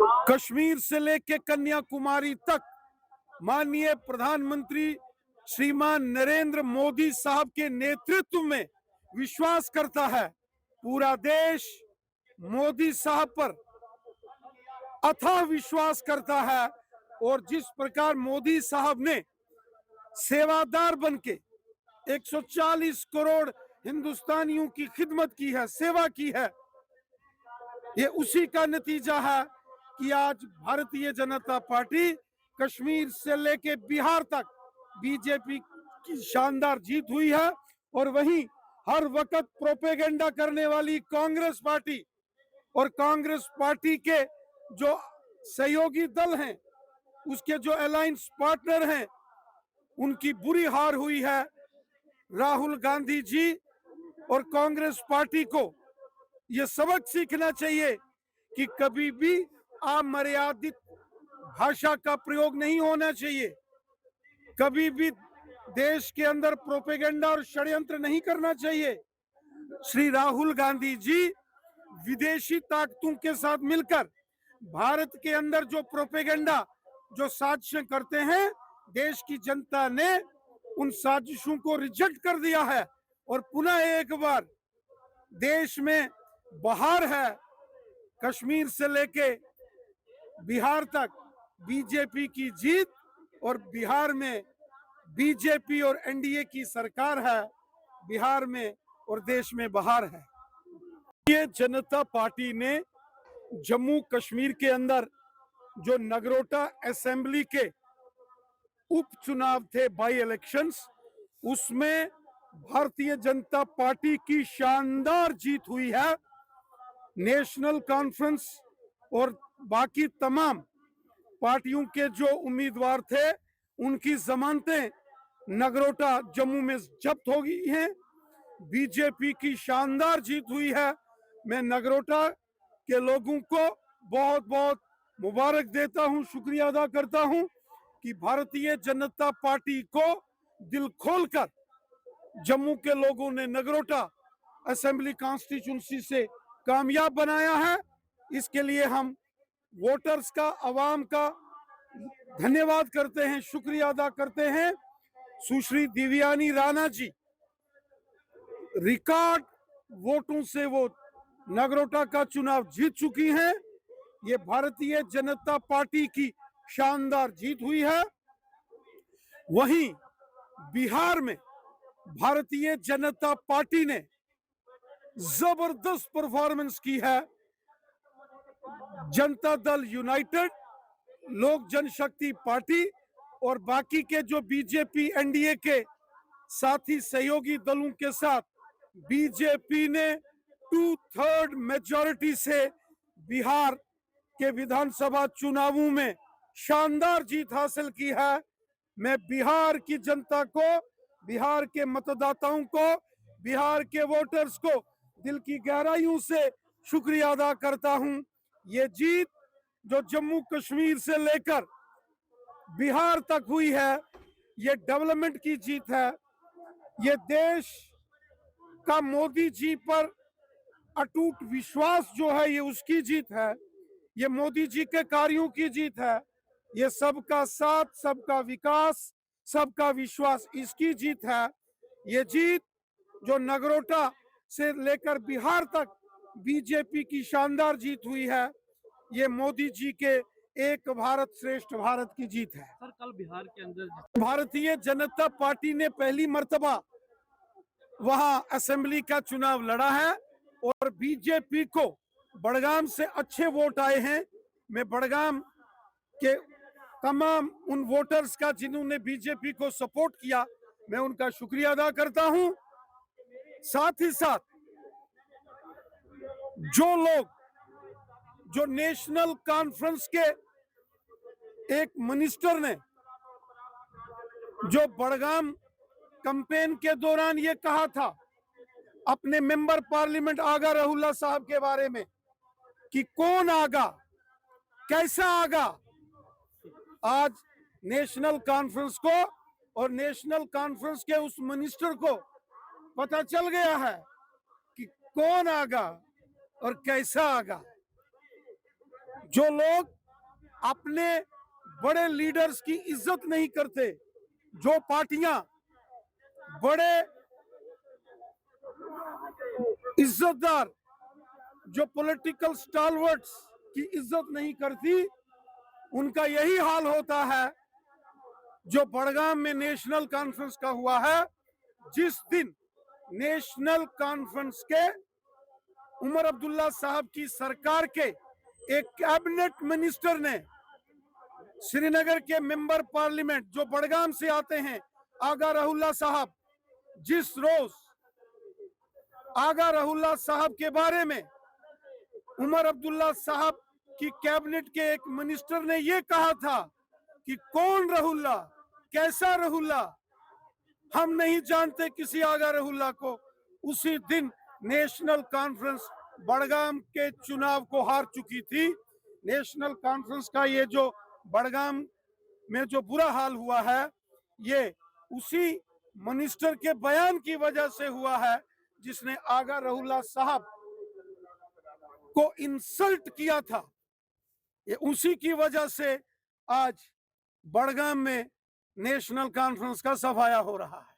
कश्मीर से लेके कन्याकुमारी तक माननीय प्रधानमंत्री श्रीमान नरेंद्र मोदी साहब के नेतृत्व में विश्वास करता है। पूरा देश मोदी साहब पर अथाह विश्वास करता है और जिस प्रकार मोदी साहब ने सेवादार बनके 140 करोड़ हिंदुस्तानियों की खिदमत की है, सेवा की है, ये उसी का नतीजा है कि आज भारतीय जनता पार्टी कश्मीर से लेके बिहार तक बीजेपी की शानदार जीत हुई है। और वहीं हर वक्त प्रोपेगेंडा करने वाली कांग्रेस पार्टी और कांग्रेस पार्टी के जो सहयोगी दल हैं, उसके जो अलायंस पार्टनर हैं, उनकी बुरी हार हुई है। राहुल गांधी जी और कांग्रेस पार्टी को ये सबक सीखना चाहिए कि कभी भी अमर्यादित भाषा का प्रयोग नहीं होना चाहिए, कभी भी देश के अंदर प्रोपेगेंडा और षड्यंत्र नहीं करना चाहिए। श्री राहुल गांधी जी विदेशी ताकतों के साथ मिलकर भारत के अंदर जो प्रोपेगेंडा, जो साजिशें करते हैं, देश की जनता ने उन साजिशों को रिजेक्ट कर दिया है और पुनः एक बार देश में बहार है। कश्मीर से लेके बिहार तक बीजेपी की जीत और बिहार में बीजेपी और एनडीए की सरकार है, बिहार में और देश में बहार है। ये जनता पार्टी ने जम्मू कश्मीर के अंदर जो नगरोटा असेंबली के उपचुनाव थे, बाई इलेक्शंस, उसमें भारतीय जनता पार्टी की शानदार जीत हुई है। नेशनल कॉन्फ्रेंस और बाकी तमाम पार्टियों के जो उम्मीदवार थे, उनकी जमानतें नगरोटा जम्मू में जब्त हो गई हैं। बीजेपी की शानदार जीत हुई है। मैं नगरोटा के लोगों को बहुत बहुत मुबारक देता हूं, शुक्रिया अदा करता हूं कि भारतीय जनता पार्टी को दिल खोलकर जम्मू के लोगों ने नगरोटा असेंबली कॉन्स्टिट्यूंसी से कामयाब बनाया है। इसके लिए हम वोटर्स का, आवाम का धन्यवाद करते हैं, शुक्रिया अदा करते हैं। सुश्री दिव्यानी राणा जी रिकॉर्ड वोटों से वो नगरोटा का चुनाव जीत चुकी हैं। ये भारतीय जनता पार्टी की शानदार जीत हुई है। वहीं बिहार में भारतीय जनता पार्टी ने जबरदस्त परफॉर्मेंस की है। जनता दल यूनाइटेड, लोक जनशक्ति पार्टी और बाकी के जो बीजेपी एनडीए के साथी सहयोगी दलों के साथ बीजेपी ने 2/3 मेजॉरिटी से बिहार के विधानसभा चुनावों में शानदार जीत हासिल की है। मैं बिहार की जनता को, बिहार के मतदाताओं को, बिहार के वोटर्स को दिल की गहराइयों से शुक्रिया अदा करता हूं। ये जीत जो जम्मू कश्मीर से लेकर बिहार तक हुई है, ये डेवलपमेंट की जीत है। ये देश का मोदी जी पर अटूट विश्वास जो है, ये उसकी जीत है। ये मोदी जी के कार्यों की जीत है। ये सबका साथ, सबका विकास, सबका विश्वास, इसकी जीत है। ये जीत जो नगरोटा से लेकर बिहार तक बीजेपी की शानदार जीत हुई है, ये मोदी जी के एक भारत श्रेष्ठ भारत की जीत है। सर, कल बिहार के अंदर भारतीय जनता पार्टी ने पहली मर्तबा वहां असेंबली का चुनाव लड़ा है और बीजेपी को बड़गाम से अच्छे वोट आए हैं। मैं बड़गाम के तमाम उन वोटर्स का जिन्होंने बीजेपी को सपोर्ट किया, मैं उनका शुक्रिया अदा करता हूं। साथ ही साथ जो लोग, जो नेशनल कॉन्फ्रेंस के एक मिनिस्टर ने जो बड़गाम कैंपेन के दौरान ये कहा था अपने मेंबर पार्लियामेंट आगा रहुल्ला साहब के बारे में कि कौन आगा, कैसा आगा, आज नेशनल कॉन्फ्रेंस को और नेशनल कॉन्फ्रेंस के उस मिनिस्टर को पता चल गया है कि कौन आगा और कैसा आगा। जो लोग अपने बड़े लीडर्स की इज्जत नहीं करते, जो पार्टियां बड़े इज्जतदार, जो पॉलिटिकल स्टालवर्ट्स की इज्जत नहीं करती, उनका यही हाल होता है जो बड़गाम में नेशनल कॉन्फ्रेंस का हुआ है। जिस दिन नेशनल कॉन्फ्रेंस के उमर अब्दुल्ला साहब की सरकार के एक कैबिनेट मिनिस्टर ने श्रीनगर के मेंबर पार्लियामेंट जो बड़गाम से आते हैं, आगा रहुल्ला साहब, जिस रोज आगा रहुल्ला साहब के बारे में उमर अब्दुल्ला साहब की कैबिनेट के एक मिनिस्टर ने यह कहा था कि कौन रहुल्ला, कैसा रहुल्ला, हम नहीं जानते किसी आगा रहुल्ला को, उसी दिन नेशनल कॉन्फ्रेंस बड़गाम के चुनाव को हार चुकी थी। नेशनल कॉन्फ्रेंस का ये जो बड़गाम में जो बुरा हाल हुआ है, ये उसी मिनिस्टर के बयान की वजह से हुआ है जिसने आगा रहुल्ला साहब को इंसल्ट किया था। ये उसी की वजह से आज बड़गाम में नेशनल कॉन्फ्रेंस का सफाया हो रहा है।